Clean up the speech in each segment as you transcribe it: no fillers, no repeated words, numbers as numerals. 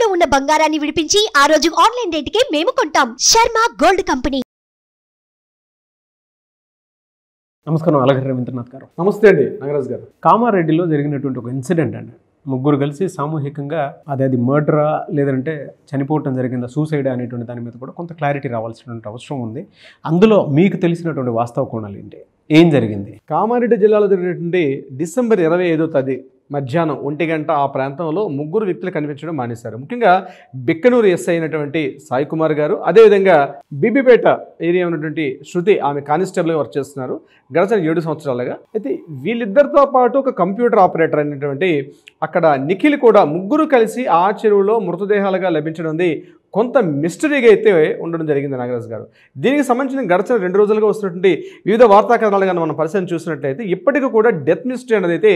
తాకట్టులో ఉన్న బంగారాన్ని విడిపించి ఆ రోజు ఆన్లైన్ రేటుకే మేము కొంటాం. Sharma gold company. నమస్కారం అలగడ్డ రవీంద్రనాథ్ గారు. నమస్తే అండి నాగరాజ్ గారు. కామారెడ్డిలో జరిగినటువంటి ఒక ఇన్సిడెంట్ అండి. ముగ్గురు కలిసి సామూహికంగా అది మర్డరా లేదంటే చనిపోవటం జరిగిందా, సూసైడ్ అనేటువంటి దాని మీద కూడా కొంత క్లారిటీ రావాల్సినటువంటి అవసరం ఉంది. అందులో మీకు తెలిసినటువంటి వాస్తవ కోణాలు ఏంటి, ఏం జరిగింది? కామారెడ్డి జిల్లాలో జరిగినటువంటి డిసెంబర్ 25వ తేదీ మధ్యాహ్నం 1 గంట ఆ ప్రాంతంలో ముగ్గురు వ్యక్తులు కనిపించడం మానేశారు. ముఖ్యంగా బిక్కనూరు ఎస్ఐ అయినటువంటి సాయి కుమార్ గారు, అదేవిధంగా బీబీపేట ఏరియా ఉన్నటువంటి శృతి, ఆమె కానిస్టేబుల్గా వర్క్ చేస్తున్నారు గడిచిన 7 సంవత్సరాలుగా. అయితే వీళ్ళిద్దరితో పాటు ఒక కంప్యూటర్ ఆపరేటర్ అయినటువంటి అక్కడ నిఖిల్ కూడా ముగ్గురు కలిసి ఆ చెరువులో మృతదేహాలుగా లభించడం కొంత మిస్టరీగా అయితే ఉండడం జరిగింది నాగరాజ్ గారు. దీనికి సంబంధించిన గడిచిన 2 రోజులుగా వస్తున్నటువంటి వివిధ వార్తా కథనాలుగా మనం పరిశీలన చూసినట్లయితే ఇప్పటికీ కూడా డెత్ మిస్టరీ అనేది అయితే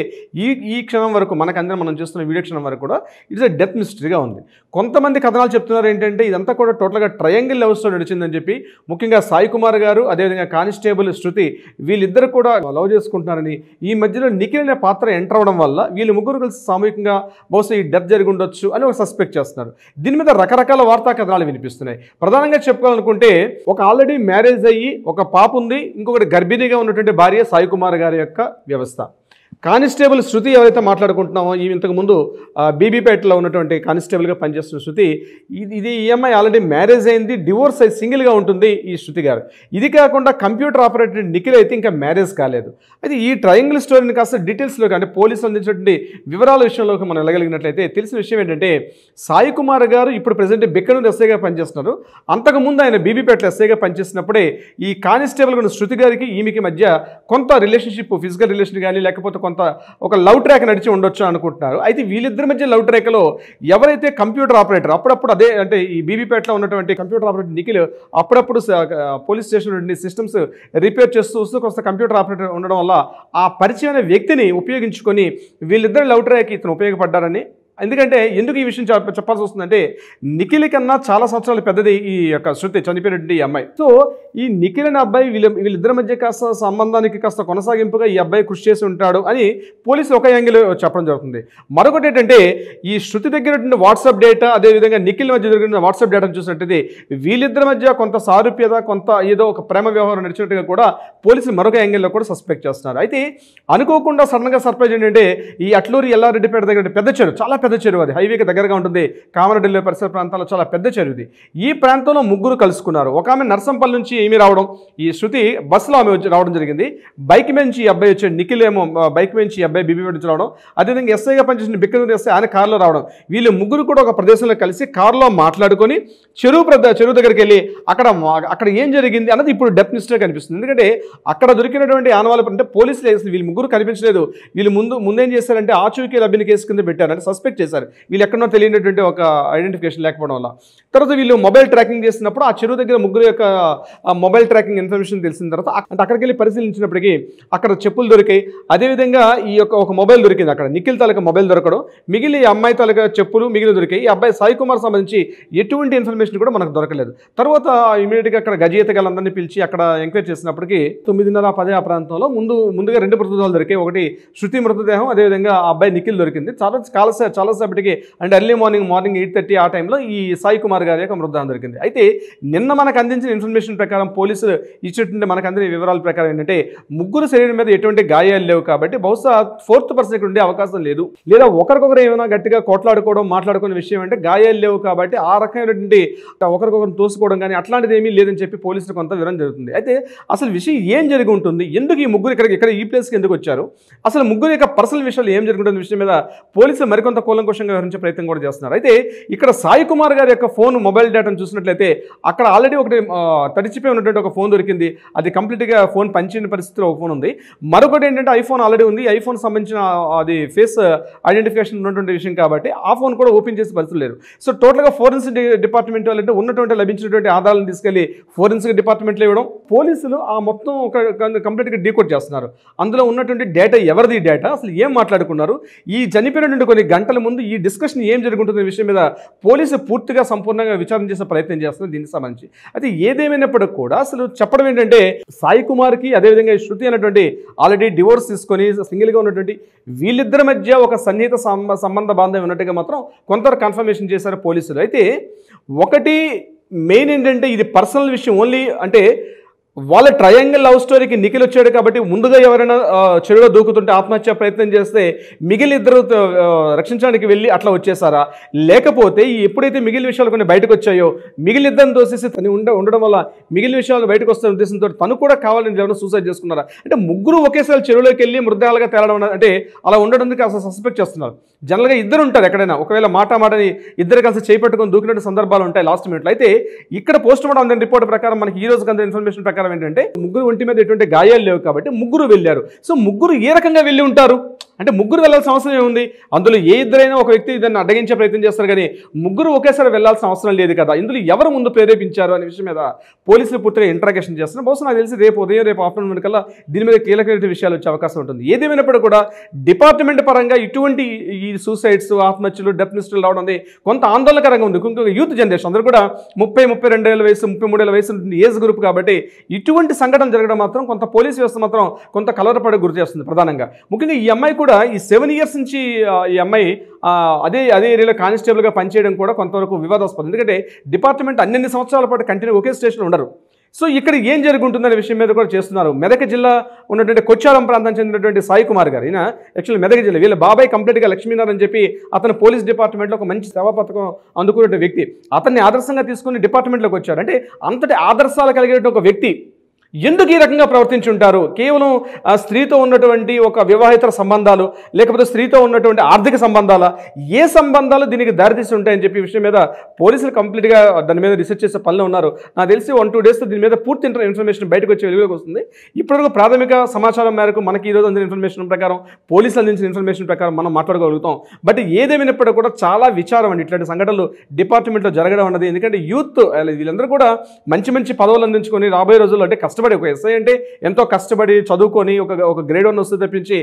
ఈ క్షణం వరకు మనకందరం మనం చూస్తున్న వీడియో క్షణం వరకు కూడా ఇట్స్ ఎ డెత్ మిస్టరీగా ఉంది. కొంతమంది కథనాలు చెప్తున్నారు ఏంటంటే ఇదంతా కూడా టోటల్గా ట్రయాంగిల్ లవ్ స్టోరీ నడిచిందని చెప్పి, ముఖ్యంగా సాయి కుమార్ గారు అదేవిధంగా కానిస్టేబుల్ శృతి వీళ్ళిద్దరు కూడా లవ్ చేసుకుంటున్నారని, ఈ మధ్యలో నిఖిల్ అనే పాత్ర ఎంటర్ అవడం వల్ల వీళ్ళు ముగ్గురు కలిసి సామూహికంగా బహుశా ఈ డెత్ జరిగి ఉండొచ్చు అని ఒక సస్పెక్ట్ చేస్తున్నారు. దీని మీద రకరకాల వార్తా కథనాలు వినిపిస్తున్నాయి. ప్రధానంగా చెప్పుకోవాలనుకుంటే ఒక ఆల్రెడీ మ్యారేజ్ అయ్యి ఒక పాప ఉంది, ఇంకొకటి గర్భిణీగా ఉన్నటువంటి భార్య సాయి కుమార్ గారి యొక్క వ్యవస్థ. కానిస్టేబుల్ శృతి ఎవరైతే మాట్లాడుకుంటున్నామో ఈ ఇంతకుముందు బీబీపేటలో ఉన్నటువంటి కానిస్టేబుల్గా పనిచేస్తున్న శృతి, ఇది ఈఎంఐ ఆల్రెడీ మ్యారేజ్ అయింది, డివోర్స్ అయి సింగిల్గా ఉంటుంది ఈ శృతి గారు. ఇది కాకుండా కంప్యూటర్ ఆపరేటర్ నిఖిల్ అయితే ఇంకా మ్యారేజ్ కాలేదు. అయితే ఈ ట్రయాంగిల్ స్టోరీని కాస్త డీటెయిల్స్లోకి అంటే పోలీసులు అందించినటువంటి వివరాల విషయంలోకి మనం వెళ్ళగలిగినట్లయితే తెలిసిన విషయం ఏంటంటే సాయి కుమార్ గారు ఇప్పుడు ప్రెసెంట్ బిక్కనూరు ఎస్ఐగా పనిచేస్తున్నారు. అంతకుముందు ఆయన బీబీపేటలో ఎస్ఐగా పనిచేసినప్పుడే ఈ కానిస్టేబుల్ ఉన్న శృతి గారికి ఈమెకి మధ్య కొంత రిలేషన్షిప్, ఫిజికల్ రిలేషన్ కానీ లేకపోతే కొంత ఒక లవ్ ట్రాక్ నడిచి ఉండొచ్చు అనుకుంటున్నారు. అయితే వీళ్ళిద్దరి మధ్య లవ్ ట్రాక్లో ఎవరైతే కంప్యూటర్ ఆపరేటర్ అప్పుడప్పుడు అదే అంటే ఈ బీబీపేటలో ఉన్నటువంటి కంప్యూటర్ ఆపరేటర్ నిఖిల్ అప్పుడప్పుడు పోలీస్ స్టేషన్ నుండి సిస్టమ్స్ రిపేర్ చేస్తూ వస్తూ కొంత కంప్యూటర్ ఆపరేటర్ ఉండడం వల్ల ఆ పరిచయమైన వ్యక్తిని ఉపయోగించుకొని వీళ్ళిద్దరు లవ్ ట్రాక్ ఇతను ఉపయోగపడ్డారని. ఎందుకంటే ఎందుకు ఈ విషయం చెప్పాల్సి వస్తుందంటే నిఖిల్ కన్నా చాలా సంవత్సరాలు పెద్దది ఈ యొక్క శృతి, చనిపోయినటువంటి ఈ అమ్మాయి. సో ఈ నిఖిల్ అనే అబ్బాయి వీళ్ళిద్దరి మధ్య కాస్త సంబంధానికి కాస్త కొనసాగింపుగా ఈ అబ్బాయి కృషి చేసి ఉంటాడు అని పోలీసులు ఒక యాంగిల్ చెప్పడం జరుగుతుంది. మరొకటి ఏంటంటే ఈ శృతి దగ్గర వాట్సాప్ డేటా, అదేవిధంగా నిఖిల్ మధ్య జరిగిన వాట్సాప్ డేటాను చూసినట్టయితే వీళ్ళిద్దరి మధ్య కొంత సారూప్యత, కొంత ఏదో ఒక ప్రేమ వ్యవహారం నడిచినట్టుగా కూడా పోలీసులు మరొక యాంగిల్లో కూడా సస్పెక్ట్ చేస్తున్నారు. అయితే అనుకోకుండా సడన్గా సర్ప్రైజ్ ఏంటంటే ఈ అట్లూరి ఎల్లారెడ్డిపేట దగ్గర పెద్ద చెరువు, చాలా పెద్ద చెరువు, అది హైవేకి దగ్గరగా ఉంటుంది, కామారెడ్డిలో పరిసర ప్రాంతాల్లో చాలా పెద్ద చెరువు ఇది. ఈ ప్రాంతంలో ముగ్గురు కలుసుకున్నారు. ఒక ఆమె నర్సంపల్లి నుంచి ఏమి రావడం, ఈ శృతి బస్సులో ఆమె రావడం జరిగింది. బైక్ నుంచి ఈ అబ్బాయి వచ్చాడు, నిఖిల్ ఏమో బైక్ నుంచి ఈ అబ్బాయి బీబీపేట నుంచి రావడం, అదేవిధంగా ఎస్ఐగా పనిచేసిన బిక్కనూరు ఎస్ఐ ఆయన కారులో రావడం. వీళ్ళు ముగ్గురు కూడా ఒక ప్రదేశంలో కలిసి కారులో మాట్లాడుకొని చెరువు దగ్గరికి వెళ్ళి అక్కడ ఏం జరిగింది అన్నది ఇప్పుడు డెత్ మిస్టరీ కనిపిస్తుంది. ఎందుకంటే అక్కడ దొరికినటువంటి ఆనవాళ్ళు అంటే పోలీసులు వీళ్ళు ముగ్గురు కనిపించలేదు, వీళ్ళు ముందేం చేశారంటే ఆచూకీ లభ్యని కేసు కింద పెట్టారు, అంటే సస్పెక్ట్ చేశారు వీళ్ళు ఎక్కడో తెలియనటువంటి ఒక ఐడెంటిఫికేషన్ లేకపోవడం వల్ల. తర్వాత వీళ్ళు మొబైల్ ట్రాకింగ్ చేసినప్పుడు ఆ చెరువు దగ్గర ముగ్గురు యొక్క మొబైల్ ట్రాకింగ్ ఇన్ఫర్మేషన్ తెలిసిన తర్వాత అంటే అక్కడికి వెళ్ళి పరిశీలించినప్పటికీ అక్కడ చెప్పులు దొరికాయి, అదేవిధంగా ఈ యొక్క ఒక మొబైల్ దొరికింది. అక్కడ నిఖిల్ తాలూకా మొబైల్ దొరకడం, మిగిలిన ఈ అమ్మాయి తాలూకా చెప్పులు మిగిలిన దొరికాయి. ఈ అబ్బాయి సాయి కుమార్ సంబంధించి ఎటువంటి ఇన్ఫర్మేషన్ కూడా మనకు దొరకలేదు. తర్వాత ఇమీడియట్గా అక్కడ గజయితగాళ్ళందరినీ పిలిచి అక్కడ ఎంక్వైరీ చేసినప్పటికీ 9:30-10 ఆ ప్రాంతంలో ముందుగా 2 మృతదేహాలు దొరికాయి. ఒకటి శృతి మృతదేహం, అదేవిధంగా ఆ అబ్బాయి నిఖిల్ దొరికింది. చాలాసేపటికి అంటే ఎర్లీ మార్నింగ్ 8:30 ఆ టైంలో ఈ సాయి కుమార్ గారి యొక్క మృతదేహం దొరికింది. అయితే నిన్న మనకు అందించిన ఇన్ఫర్మేషన్ ప్రకారం పోలీసులు ఇచ్చినటువంటి మనకు అందిన వివరాల ప్రకారం ఏంటంటే ముగ్గురు శరీరం మీద ఎటువంటి గాయాలు లేవు కాబట్టి బహుశా 4th పర్సన్ ఉండే అవకాశం లేదు, లేదా ఒకరికొకరు ఏమైనా గట్టిగా కొట్లాడుకోవడం మాట్లాడుకునే విషయం అంటే గాయాలు లేవు కాబట్టి ఆ రకమైనటువంటి ఒకరికొకరు తోసుకోవడం కానీ అట్లాంటిది ఏమీ లేదని చెప్పి పోలీసులు కొంత వివరణ జరుగుతుంది. అయితే అసలు విషయం ఏం జరిగి ఉంటుంది, ఎందుకు ఈ ముగ్గురు ఇక్కడ ఈ ప్లేస్కి ఎందుకు వచ్చారు, అసలు ముగ్గురు యొక్క పర్సనల్ విషయాలు ఏం జరుగుతున్న విషయం మీద పోలీసులు మరికొంత కూలంకషంగా వివరించే ప్రయత్నం కూడా చేస్తున్నారు. అయితే ఇక్కడ సాయి కుమార్ గారి యొక్క ఫోన్ మొబైల్ డేటాను చూసినట్లయితే అక్కడ ఆల్రెడీ ఒకటి తడిచిపోయి ఉన్నటువంటి ఒక ఫోన్ దొరికింది. అది కంప్లీట్గా ఫోన్ పనిచేయని పరిస్థితిలో ఒక ఫోన్ ఉంది. మరొకటి ఏంటంటే ఐఫోన్ ఆల్రెడీ ఉంది. ఐఫోన్ సంబంధించిన అది ఫేస్ ఐడెంటిఫికేషన్ ఉన్నటువంటి విషయం కాబట్టి ఆ ఫోన్ కూడా ఓపెన్ చేసే పరిస్థితి లేదు. సో టోటల్గా ఫోరెన్సిక్ డిపార్ట్మెంట్ వాళ్ళంటే ఉన్నటువంటి లభించినటువంటి ఆధారాలను తీసుకెళ్లి ఫోరెన్సిక్ డిపార్ట్మెంట్లో ఇవ్వడం, పోలీసులు ఆ మొత్తం ఒక కంప్లీట్గా డీకోడ్ చేస్తున్నారు. అందులో ఉన్నటువంటి డేటా ఎవరిది, డేటా అసలు ఏం మాట్లాడుకున్నారు, ఈ చనిపోయినటువంటి కొన్ని గంటల ముందు ఈ డిస్కషన్ ఏం జరుగుతుందనే విషయం మీద పోలీసు పూర్తిగా సంపూర్ణంగా విచారణ చేసే ప్రయత్నం చేస్తున్నారు దీనికి సంబంధించి. అయితే ఏదేమైనప్పటికీ కూడా అసలు చెప్పడం ఏంటంటే సాయి కుమార్కి అదేవిధంగా శృతి అనేటువంటి ఆల్రెడీ డివోర్స్ తీసుకొని సింగిల్గా ఉన్నటువంటి వీళ్ళిద్దరి మధ్య ఒక సన్నిహిత సంబంధ బాంధవ్యం ఉన్నట్టుగా మాత్రం కొంతవరకు కన్ఫర్మేషన్ చేశారు పోలీసులు. అయితే ఒకటి మెయిన్ ఏంటంటే ఇది పర్సనల్ విషయం ఓన్లీ, అంటే వాళ్ళ ట్రయాంగిల్ లవ్ స్టోరీకి నిఖిల్ వచ్చాడు కాబట్టి ముందుగా ఎవరైనా చెరువులో దూకుతుంటే ఆత్మహత్య ప్రయత్నం చేస్తే మిగిలిన ఇద్దరు రక్షించడానికి వెళ్ళి అట్లా వచ్చేసారా, లేకపోతే ఎప్పుడైతే మిగిలిన విషయాలు కొన్ని బయటకు వచ్చాయో మిగిలిన ఇద్దరిని తోసేసి తను ఉండడం వల్ల మిగిలిన విషయాలు బయటకు వస్తున్న ఉద్దేశంతో తను కూడా కావాలని ఎవరైనా సూసైడ్ చేసుకున్నారా, అంటే ముగ్గురు ఒకేసారి చెరువులోకి వెళ్ళి మృతదేహాలుగా తేలడం అంటే అలా ఉండడం అసలు సస్పెక్ట్ చేస్తున్నారు. జనరల్గా ఇద్దరు ఉంటారు ఎక్కడైనా, ఒకవేళ మాటని ఇద్దరు కలిసి చేపట్టుకొని దూకినట్టు సందర్భాలు ఉంటాయి లాస్ట్ మినిట్లో. అయితే ఇక్కడ పోస్ట్ మార్టం రిపోర్ట్ ప్రకారం మనకి ఈ రోజు కంత ఇన్ఫర్మేషన్ ప్రకారం ఏంటంటే ముగ్గురు ఒంటి మీద ఎటువంటి గాయాలు లేవు కాబట్టి ముగ్గురు వెళ్ళారు. సో ముగ్గురు ఏ రకంగా వెళ్ళి ఉంటారు అంటే ముగ్గురు వెళ్ళాల్సిన అవసరం ఏముంది, అందులో ఏ ఇద్దరైనా ఒక వ్యక్తి దాన్ని అడ్డగించే ప్రయత్నం చేస్తారు కానీ ముగ్గురు ఒకేసారి వెళ్ళాల్సిన అవసరం లేదు కదా, ఇందులో ఎవరు ముందు ప్రేరేపించారు అనే విషయం మీద పోలీసులు పూర్తిగా ఇంట్రాగేషన్ చేస్తున్నారు. బహుశా నాకు తెలిసి రేపు ఉదయం రేపు ఆఫ్టర్నూన్ కల్లా దీని మీద కీలకమైన విషయాలు వచ్చే అవకాశం ఉంటుంది. ఏదేమైనప్పుడు కూడా డిపార్ట్మెంట్ పరంగా ఇటువంటి ఈ సూసైడ్స్ ఆత్మహత్యలు డెత్ లిస్టులు రావడం అనేది కొంత ఆందోళనకరంగా ఉంది. ఇంకొక యూత్ జనరేషన్ అందరూ కూడా 30-32 ఏళ్ళ వయసు 33 ఏళ్ళ వయసు ఏజ్ గ్రూప్ కాబట్టి ఇటువంటి సంఘటన జరగడం మాత్రం కొంత పోలీస్ వ్యవస్థ మాత్రం కొంత కలవరపడే గురి చేస్తుంది. ప్రధానంగా ముఖ్యంగా ఈ అమ్మాయి కూడా ఈ 7 years నుంచి ఈ అమ్మాయి అదే ఏరియాలో కానిస్టేబుల్గా పనిచేయడం కూడా కొంతవరకు వివాదాస్పదం. ఎందుకంటే డిపార్ట్మెంట్ అన్ని సంవత్సరాల పాటు కంటిన్యూ ఒకే స్టేషన్లో ఉండరు. సో ఇక్కడ ఏం జరుగుతుందనే విషయం మీద కూడా చేస్తున్నారు. మెదక్ జిల్లా ఉన్నటువంటి కొచ్చారం ప్రాంతానికి చెందినటువంటి సాయి కుమార్ గారు, ఈయన యాక్చువల్లీ మెదక్ జిల్లా, వీళ్ళ బాబాయ్ కంప్లీట్గా లక్ష్మీనారాయణ అని చెప్పి అతను పోలీస్ డిపార్ట్మెంట్లో ఒక మంచి సేవా పథకం అందుకునే వ్యక్తి. అతన్ని ఆదర్శంగా తీసుకుని డిపార్ట్మెంట్లోకి వచ్చారు. అంటే అంతటి ఆదర్శాలు కలిగిన ఒక వ్యక్తి ఎందుకు ఈ రకంగా ప్రవర్తించుంటారు? కేవలం స్త్రీతో ఉన్నటువంటి ఒక వివాహేతర సంబంధాలు లేకపోతే స్త్రీతో ఉన్నటువంటి ఆర్థిక సంబంధాల ఏ సంబంధాలు దీనికి దారితీసి ఉంటాయని చెప్పి విషయం మీద పోలీసులు కంప్లీట్గా దాని మీద రీసెర్చ్ చేసే పనిలో ఉన్నారు. నాకు తెలిసి 1-2 days దీని మీద పూర్తి ఇన్ఫర్మేషన్ బయటకు వచ్చే వెలుగులోకి వస్తుంది. ఇప్పటివరకు ప్రాథమిక సమాచారం మేరకు మనకి ఈరోజు అందిన ఇన్ఫర్మేషన్ ప్రకారం పోలీసులు అందించిన ఇన్ఫర్మేషన్ ప్రకారం మనం మాట్లాడగలుగుతాం. బట్ ఏదేమైనప్పుడు కూడా చాలా విచారం అండి ఇట్లాంటి సంఘటనలు డిపార్ట్మెంట్లో జరగడం అన్నది. ఎందుకంటే యూత్ వీళ్ళందరూ కూడా మంచి పదవులు అందించుకొని రాబోయే రోజుల్లో అంటే కష్టపడి ఒక ఎస్ఐ అంటే ఎంతో కష్టపడి చదువుకొని ఒక గ్రేడ్ 1 వస్తే తప్పించి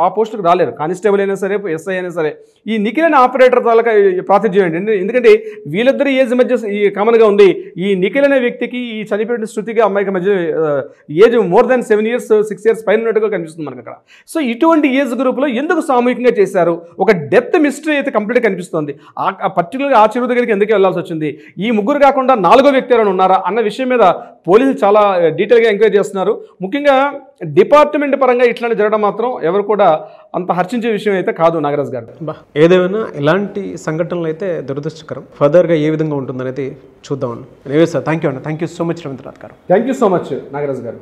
ఆ పోస్టుకు రాలేరు. కానిస్టేబుల్ అయినా సరే ఎస్ఐ అయినా సరే ఈ నిఖిల్ అనే ఆపరేటర్ తాలూకా ప్రాతిధ్యం ఏంటి, ఎందుకంటే వీళ్ళిద్దరి ఏజ్ మధ్య ఈ కామన్గా ఉంది. ఈ నిఖిల్ అనే వ్యక్తికి ఈ చనిపోయిన శృతికి అమ్మాయికి మధ్య age more than 7 years 6 years పైన ఉన్నట్టుగా కనిపిస్తుంది మనకు అక్కడ. సో ఇటువంటి ఏజ్ గ్రూప్లో ఎందుకు సామూహికంగా చేశారు? ఒక డెత్ మిస్టరీ అయితే కంప్లీట్గా కనిపిస్తుంది. పర్టికులర్గా ఆ చెరువు దగ్గరికి ఎందుకు వెళ్లాల్సి వచ్చింది? ఈ ముగ్గురు కాకుండా 4వ వ్యక్తి ఎవరైనా ఉన్నారా అన్న విషయం మీద పోలీసులు చాలా డీటెయిల్గా ఎంక్వైరీ చేస్తున్నారు. ముఖ్యంగా డిపార్ట్మెంట్ పరంగా ఇట్లాంటి జరగడం మాత్రం ఎవరు కూడా అంత హర్షించే విషయం అయితే కాదు నాగరాజ్ గారు. ఏదేమైనా ఇలాంటి సంఘటనలు అయితే దురదృష్టకరం. ఫర్దర్గా ఏ విధంగా ఉంటుందనేది చూద్దాం. Sir thank you so much Ravindranath గారు. Thank you so much Nagaraj గారు.